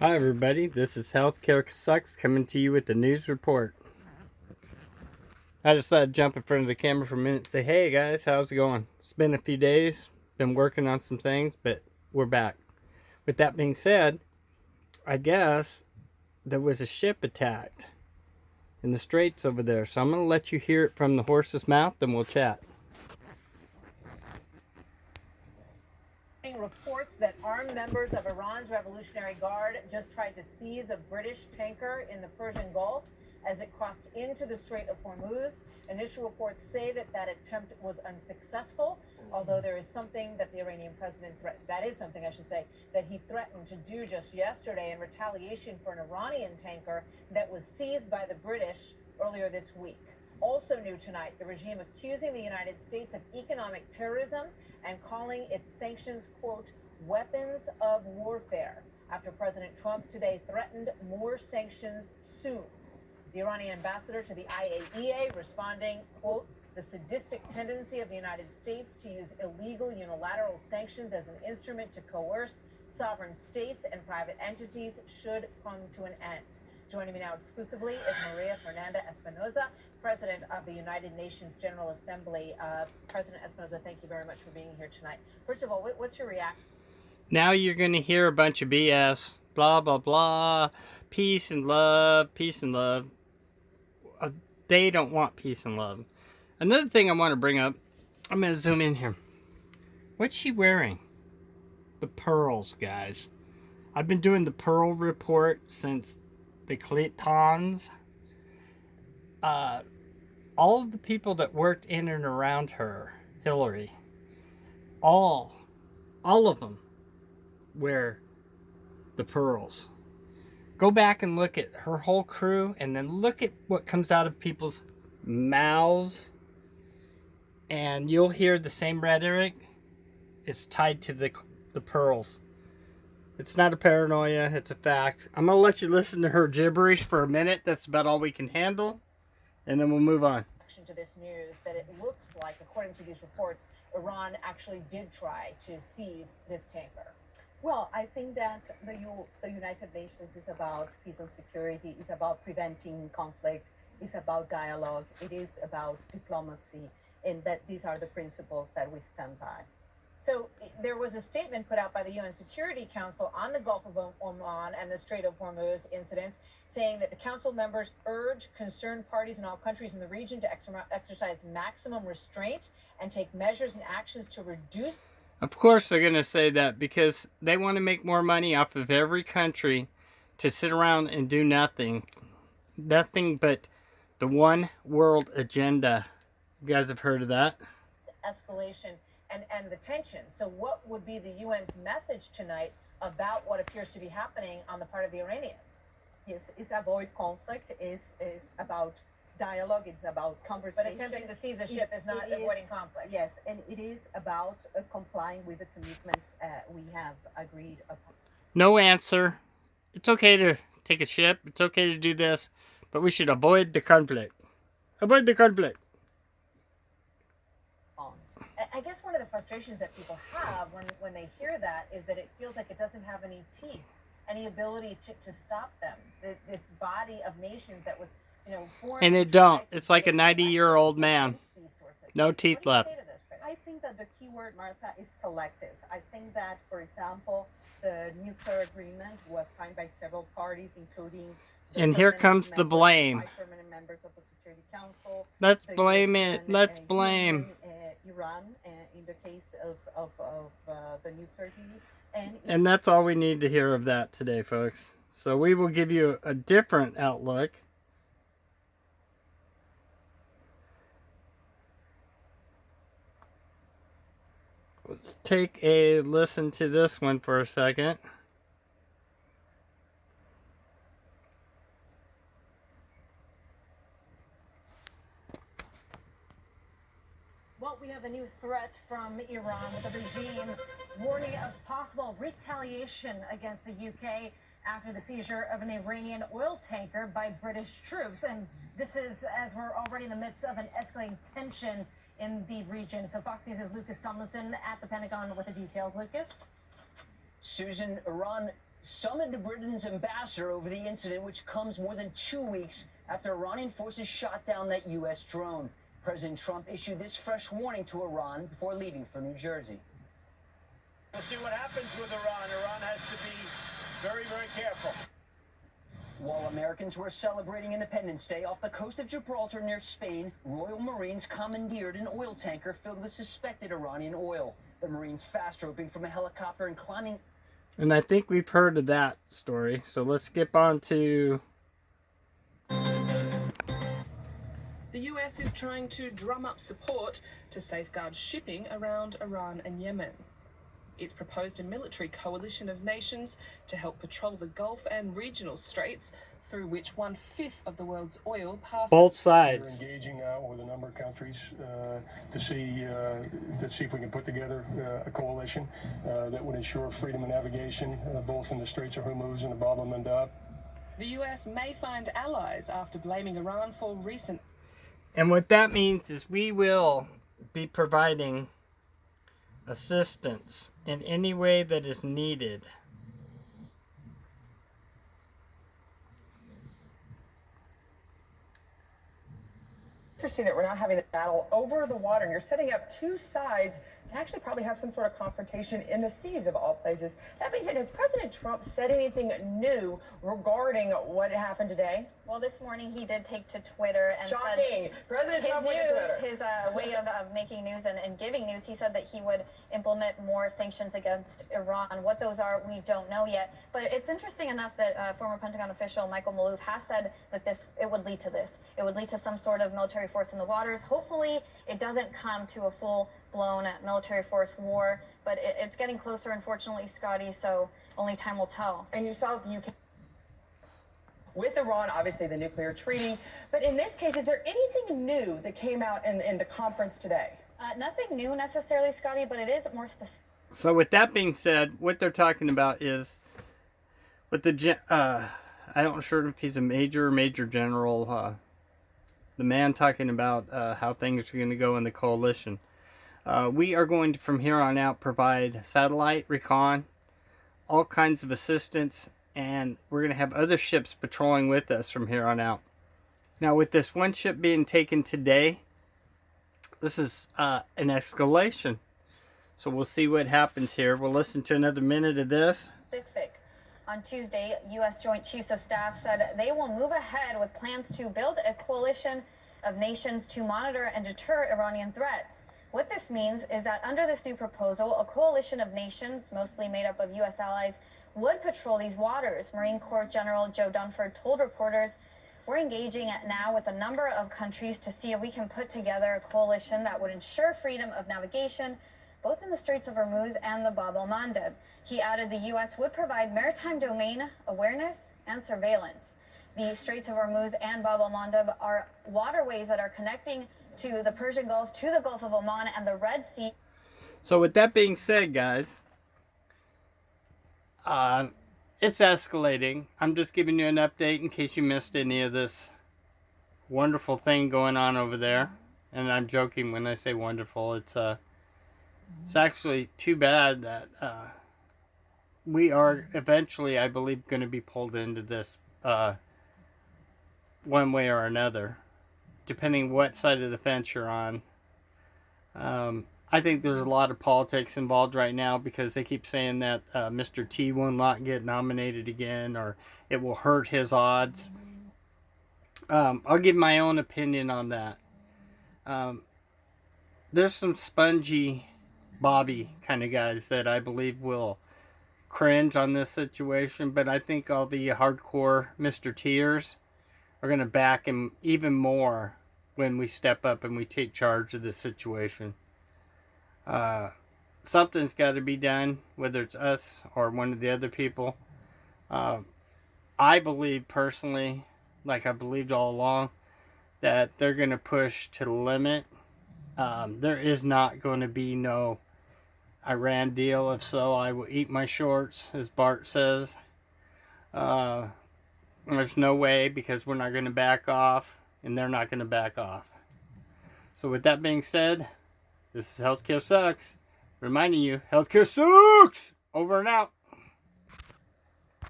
Hi everybody, this is Healthcare Sucks coming to you with the news report. I just thought I'd jump in front of the camera for a minute and say, hey guys, how's it going? It's been a few days, been working on some things, but we're back. With that being said, I guess there was a ship attacked in the straits over there, so I'm going to let you hear it from the horse's mouth and we'll chat. Reports that armed members of Iran's Revolutionary Guard just tried to seize a British tanker in the Persian Gulf as it crossed into the Strait of Hormuz. Initial reports say that attempt was unsuccessful, although there is something that the Iranian president that he threatened to do just yesterday in retaliation for an Iranian tanker that was seized by the British earlier this week. Also new tonight, the regime accusing the United States of economic terrorism and calling its sanctions, quote, weapons of warfare, after President Trump today threatened more sanctions soon. The Iranian ambassador to the IAEA responding, quote, the sadistic tendency of the United States to use illegal unilateral sanctions as an instrument to coerce sovereign states and private entities should come to an end. Joining me now exclusively is Maria Fernanda Espinoza, President of the United Nations General Assembly. President Espinoza, thank you very much for being here tonight. First of all, what's your reaction? Now you're going to hear a bunch of BS, blah, blah, blah, peace and love, peace and love. They don't want peace and love. Another thing I want to bring up, I'm going to zoom in here. What's she wearing? The pearls, guys. I've been doing the pearl report since the Clintons. All of the people that worked in and around her, Hillary, all of them wear the pearls. Go back and look at her whole crew and then look at what comes out of people's mouths and you'll hear the same rhetoric. It's tied to the pearls. It's not a paranoia, it's a fact. I'm going to let you listen to her gibberish for a minute. That's about all we can handle. And then we'll move on. To this news that it looks like, according to these reports, Iran actually did try to seize this tanker. Well, I think that the United Nations is about peace and security, is about preventing conflict, is about dialogue, it is about diplomacy, and that these are the principles that we stand by. So there was a statement put out by the UN Security Council on the Gulf of Oman and the Strait of Hormuz incidents, saying that the council members urge concerned parties in all countries in the region to exercise maximum restraint and take measures and actions to reduce. Of course they're going to say that because they want to make more money off of every country to sit around and do nothing. Nothing but the one world agenda. You guys have heard of that? Escalation and the tension. So what would be the UN's message tonight about what appears to be happening on the part of the Iranians? Yes, it's avoid conflict, is about dialogue, it's about conversation. But attempting to seize a ship is not avoiding conflict. Yes, and it is about complying with the commitments we have agreed upon. No answer. It's okay to take a ship. It's okay to do this. But we should avoid the conflict. Avoid the conflict. I guess one of the frustrations that people have when they hear that is that it feels like it doesn't have any teeth, any ability to stop them. This body of nations that was, formed. And it don't. It's like a 90-year-old man. No teeth left. I think that the key word, Martha, is collective. I think that, for example, the nuclear agreement was signed by several parties, including and here comes the blame. Permanent members of the Security Council. Let's blame it. Let's blame Iran in the case of the nuclear deal. And that's all we need to hear of that today, folks. So we will give you a different outlook. Let's take a listen to this one for a second. Well, we have a new threat from Iran, with the regime warning of possible retaliation against the UK after the seizure of an Iranian oil tanker by British troops. And this is as we're already in the midst of an escalating tension in the region. So Fox News' Lucas Tomlinson at the Pentagon with the details. Lucas? Susan, Iran summoned Britain's ambassador over the incident, which comes more than 2 weeks after Iranian forces shot down that U.S. drone. President Trump issued this fresh warning to Iran before leaving for New Jersey. We'll see what happens with Iran. Iran has to be very, very careful. While Americans were celebrating Independence Day off the coast of Gibraltar near Spain, Royal Marines commandeered an oil tanker filled with suspected Iranian oil. The Marines fast roping from a helicopter and climbing. And I think we've heard of that story. So let's skip on to... The US is trying to drum up support to safeguard shipping around Iran and Yemen. It's proposed a military coalition of nations to help patrol the Gulf and regional straits through which 1/5 of the world's oil passes. Both sides. We're engaging with a number of countries to see if we can put together a coalition that would ensure freedom of navigation both in the Straits of Hormuz and the Bab el-Mandab. The US may find allies after blaming Iran for recent. And what that means is we will be providing assistance in any way that is needed. Interesting that we're not having a battle over the water, and you're setting up two sides to actually probably have some sort of confrontation in the seas of all places. That being said, has President Trump said anything new regarding what happened today? Well, this morning he did take to Twitter and Shocking. said President Trump went to Twitter. his way of making news and giving news. He said that he would implement more sanctions against Iran. What those are, we don't know yet. But it's interesting enough that former Pentagon official Michael Maloof has said that it would lead to this. It would lead to some sort of military force in the waters. Hopefully, it doesn't come to a full-blown military force war. But it's getting closer, unfortunately, Scotty. So only time will tell. And you saw the UK with Iran, obviously the nuclear treaty. But in this case, is there anything new that came out in the conference today? Nothing new necessarily, Scotty, but it is more specific. So with that being said, what they're talking about is with the I don't know sure if he's a major general. The man talking about how things are going to go in the coalition. We are going to, from here on out, provide satellite recon, all kinds of assistance, and we're going to have other ships patrolling with us from here on out. Now, with this one ship being taken today, this is an escalation. So we'll see what happens here. We'll listen to another minute of this. On Tuesday, U.S. Joint Chiefs of Staff said they will move ahead with plans to build a coalition of nations to monitor and deter Iranian threats. What this means is that under this new proposal, a coalition of nations, mostly made up of U.S. allies, would patrol these waters. Marine Corps General Joe Dunford told reporters, "We're engaging now with a number of countries to see if we can put together a coalition that would ensure freedom of navigation, both in the Straits of Hormuz and the Bab el-Mandeb." He added the U.S. would provide maritime domain awareness and surveillance. The Straits of Hormuz and Bab el-Mandeb are waterways that are connecting to the Persian Gulf, to the Gulf of Oman, and the Red Sea. So with that being said, guys, it's escalating. I'm just giving you an update in case you missed any of this wonderful thing going on over there. And I'm joking when I say wonderful. It's actually too bad that we are eventually, I believe, going to be pulled into this one way or another, depending what side of the fence you're on. I think there's a lot of politics involved right now because they keep saying that Mr. T will not get nominated again or it will hurt his odds. I'll give my own opinion on that. There's some spongy Bobby kind of guys that I believe will cringe on this situation, but I think all the hardcore Mr. Ters are going to back him even more when we step up and we take charge of this situation. Something's got to be done, whether it's us or one of the other people. I believe personally, like I believed all along, that they're going to push to the limit. There is not going to be no Iran deal. If so, I will eat my shorts, as Bart says. There's no way, because we're not going to back off, and they're not going to back off. So with that being said, this is Healthcare Sucks. Reminding you, healthcare sucks! Over and out.